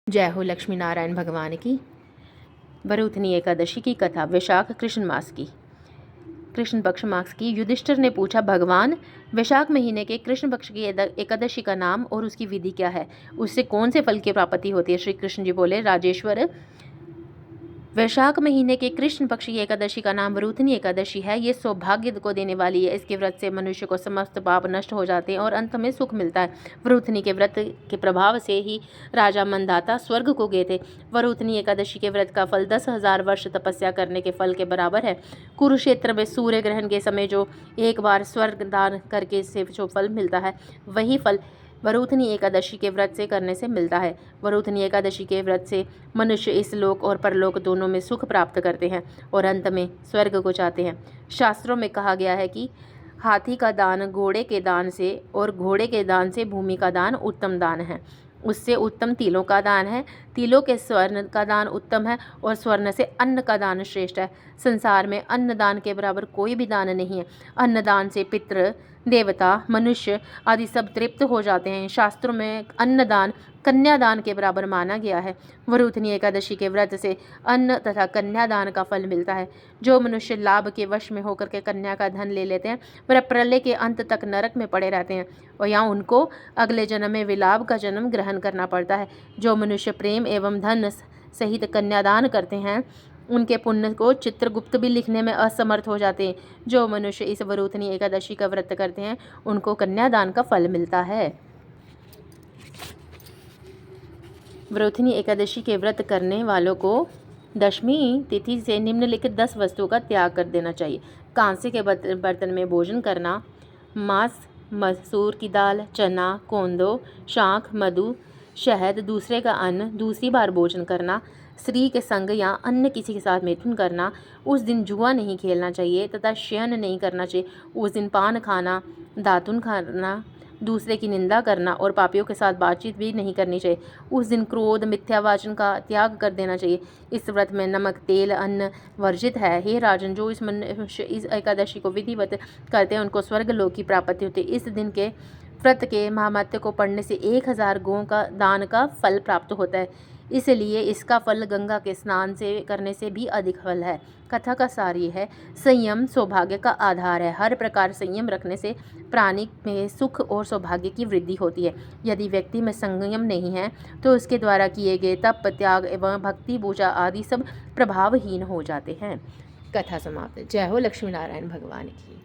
जय हो लक्ष्मी नारायण भगवान की। वरुथनी एकादशी की कथा वैशाख कृष्ण मास की। कृष्ण पक्ष मास की। युधिष्ठिर ने पूछा, भगवान, वैशाख महीने के कृष्ण पक्ष की एकादशी का नाम और उसकी विधि क्या है? उससे कौन से फल की प्राप्ति होती है? श्री कृष्ण जी बोले, राजेश्वर, वैशाख महीने के कृष्ण पक्ष की एकादशी का नाम वरुथनी एकादशी है। ये सौभाग्य को देने वाली है। इसके व्रत से मनुष्य को समस्त पाप नष्ट हो जाते हैं और अंत में सुख मिलता है। वरुथनी के व्रत के प्रभाव से ही राजा मंदाता स्वर्ग को गए थे। वरुथनी एकादशी के व्रत का फल 10,000 वर्ष तपस्या करने के फल के बराबर है। कुरुक्षेत्र में सूर्य ग्रहण के समय जो एक बार स्वर्ग दान करके से जो फल मिलता है, वही फल वरुथनी एकादशी के व्रत से करने से मिलता है। वरुथनी एकादशी के व्रत से मनुष्य इस लोक और परलोक दोनों में सुख प्राप्त करते हैं और अंत में स्वर्ग को जाते हैं। शास्त्रों में कहा गया है कि हाथी का दान घोड़े के दान से और घोड़े के दान से भूमि का दान उत्तम दान है। उससे उत्तम तिलों का दान है। तिलों के स्वर्ण का दान उत्तम है और स्वर्ण से अन्न का दान श्रेष्ठ है। संसार में अन्न दान के बराबर कोई भी दान नहीं है। अन्न दान से पितृ, देवता, मनुष्य आदि सब तृप्त हो जाते हैं। शास्त्रों में अन्नदान कन्यादान के बराबर माना गया है। वरुथनी एकादशी के व्रत से अन्न तथा कन्यादान का फल मिलता है। जो मनुष्य लाभ के वश में होकर के कन्या का धन ले लेते हैं, वह प्रलय के अंत तक नरक में पड़े रहते हैं और यहाँ उनको अगले जन्म में विलाप का जन्म ग्रहण करना पड़ता है। जो मनुष्य प्रेम एवं धन सहित कन्यादान करते हैं, उनके पुण्य को चित्रगुप्त भी लिखने में असमर्थ हो जाते हैं। जो मनुष्य इस वरुथनी एकादशी का व्रत करते हैं, उनको कन्यादान का फल मिलता है। वरुथनी एकादशी के व्रत करने वालों को दशमी तिथि से निम्नलिखित 10 वस्तुओं का त्याग कर देना चाहिए। कांसे के बर्तन में भोजन करना, मांस, मसूर की दाल, चना, कोंदो, शाख, मधु, शहद, दूसरे का अन्न, दूसरी बार भोजन करना, स्त्री के संग या अन्य किसी के साथ मैथुन करना, उस दिन जुआ नहीं खेलना चाहिए तथा शयन नहीं करना चाहिए। उस दिन पान खाना, दातुन खाना, दूसरे की निंदा करना और पापियों के साथ बातचीत भी नहीं करनी चाहिए। उस दिन क्रोध, मिथ्यावाचन का त्याग कर देना चाहिए। इस व्रत में नमक, तेल, अन्न वर्जित है। हे राजन, जो इस मनुष्य इस एकादशी को विधिवत करते हैं, उनको स्वर्ग लोक की प्राप्ति होती है। इस दिन के व्रत के महात्म्य को पढ़ने से 1000 गौों का दान का फल प्राप्त होता है। इसलिए इसका फल गंगा के स्नान से करने से भी अधिक फल है। कथा का सार ये है, संयम सौभाग्य का आधार है। हर प्रकार संयम रखने से प्राणी में सुख और सौभाग्य की वृद्धि होती है। यदि व्यक्ति में संयम नहीं है तो उसके द्वारा किए गए तप, त्याग एवं भक्ति, पूजा आदि सब प्रभावहीन हो जाते हैं। कथा समाप्त। जय हो लक्ष्मी नारायण भगवान की।